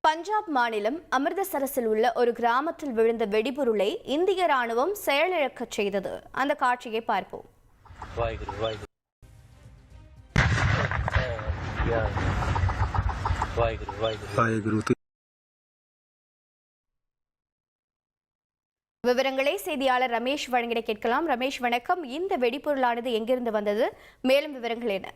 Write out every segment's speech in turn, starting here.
பஞ்சாப் மாநிலம் அமிர்தசரஸில் உள்ள ஒரு கிராமத்தில் விழுந்த வெடிபொருளை இந்திய ராணுவம் செயலிழக்கச் செய்தது. அந்த காட்சியை பார்ப்போம். விவரங்களை செய்தியாளர் ரமேஷ் வழங்கிட கேட்கலாம். ரமேஷ் வணக்கம். இந்த வெடிபொருளானது எங்கிருந்து வந்தது? மேலும் விவரங்கள் என்ன?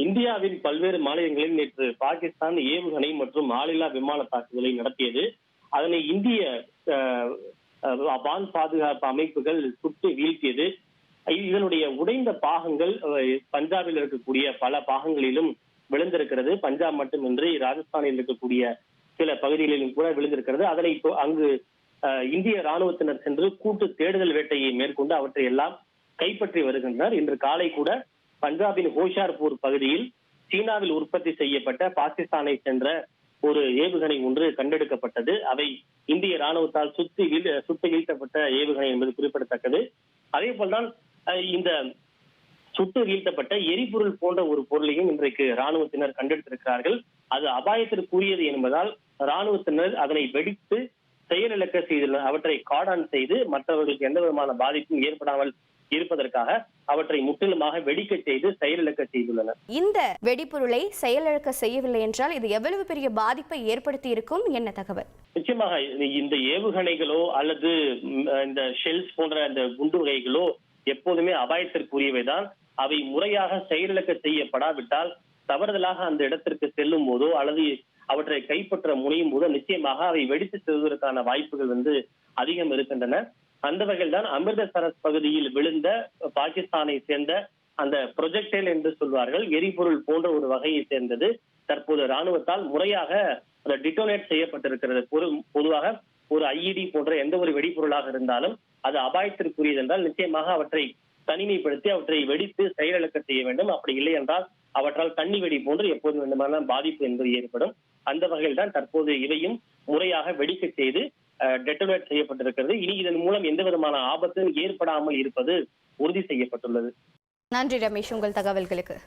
இந்தியாவின் பல்வேறு மாநிலங்களில் நேற்று பாகிஸ்தான் ஏவுகணை மற்றும் ஆளில்லா விமான தாக்குதலை நடத்தியது. அதனை இந்திய வான் பாதுகாப்பு அமைப்புகள் சுட்டு வீழ்த்தியது. இதனுடைய உடைந்த பாகங்கள் பஞ்சாபில் இருக்கக்கூடிய பல பாகங்களிலும் விழுந்திருக்கிறது. பஞ்சாப் மட்டுமின்றி ராஜஸ்தானில் இருக்கக்கூடிய சில பகுதிகளிலும் கூட விழுந்திருக்கிறது. அதனை அங்கு இந்திய ராணுவத்தினர் சென்று கூட்டு தேடுதல் வேட்டையை மேற்கொண்டு அவற்றை எல்லாம் கைப்பற்றி வருகின்றனர். இன்று காலை கூட பஞ்சாபின் ஹோஷியார்பூர் பகுதியில் சீனாவில் உற்பத்தி செய்யப்பட்ட பாகிஸ்தானை சென்ற ஒரு ஏவுகணை ஒன்று கண்டெடுக்கப்பட்டது. அவை இந்திய ராணுவத்தால் சுட்டு வீழ்த்தப்பட்ட ஏவுகணை என்பது குறிப்பிடத்தக்கது. அதே போல்தான் இந்த சுட்டு வீழ்த்தப்பட்ட எரிபொருள் போன்ற ஒரு பொருளையும் இன்றைக்கு ராணுவத்தினர் கண்டெடுத்திருக்கிறார்கள். அது அபாயத்திற்குரியது என்பதால் ராணுவத்தினர் அதனை வெடித்து செயலிழக்க செய்துள்ளனர். அவற்றை கார்டான் செய்து மற்றவர்களுக்கு எந்த விதமான பாதிப்பும் ஏற்படாமல் இருப்பதற்காக அவற்றை முற்றிலுமாக வெடிக்க செய்து செயலிழக்க செய்துள்ளனர். இந்த வெடிபொருளை செயலிழக்க செய்யவில்லை என்றால் இது எவ்வளவு பெரிய பாதிப்பை ஏற்படுத்தி இருக்கும்? என்ன தகவல்? நிச்சயமாக இந்த ஏவுகணைகளோ அல்லது இந்த ஷெல்ஸ் போன்ற இந்த குண்டு வகைகளோ எப்போதுமே அபாயத்திற்குரியவைதான். அவை முறையாக செயலிழக்க செய்யப்படாவிட்டால் தவறுதலாக அந்த இடத்திற்கு செல்லும் போதோ அல்லது அவற்றை கைப்பற்ற முனையும் போதோ நிச்சயமாக அவை வெடித்து செல்வதற்கான வாய்ப்புகள் அதிகம் இருக்கின்றன. அந்த வகையில் தான் அமிர்தசரஸ் பகுதியில் விழுந்த பாகிஸ்தானை சேர்ந்த அந்த ப்ரொஜெக்டைல் என்று சொல்வார்கள், எரிபொருள் போன்ற ஒரு வகையை சேர்ந்தது தற்போது ராணுவத்தால் முறையாக டிட்டோனேட் செய்யப்பட்டிருக்கிறது. பொதுவாக ஒரு ஐஇடி போன்ற எந்த ஒரு வெடிபொருளாக இருந்தாலும் அது அபாயத்திற்குரியது என்றால் நிச்சயமாக அவற்றை தனிமைப்படுத்தி அவற்றை வெடித்து செயலிழக்க செய்ய வேண்டும். அப்படி இல்லை என்றால் அவற்றால் தண்ணி வெடி போன்று எப்போது வேண்டுமானாலும் பாதிப்பு என்பது ஏற்படும். அந்த வகையில் தான் தற்போது இதையும் முறையாக வெடிக்க செய்து டெட்டோனேட் செய்யப்பட்டிருக்கிறது. இனி இதன் மூலம் எந்த விதமான ஆபத்தும் ஏற்படாமல் இருப்பது உறுதி செய்யப்பட்டுள்ளது. நன்றி ரமேஷ், உங்கள் தகவல்களுக்கு.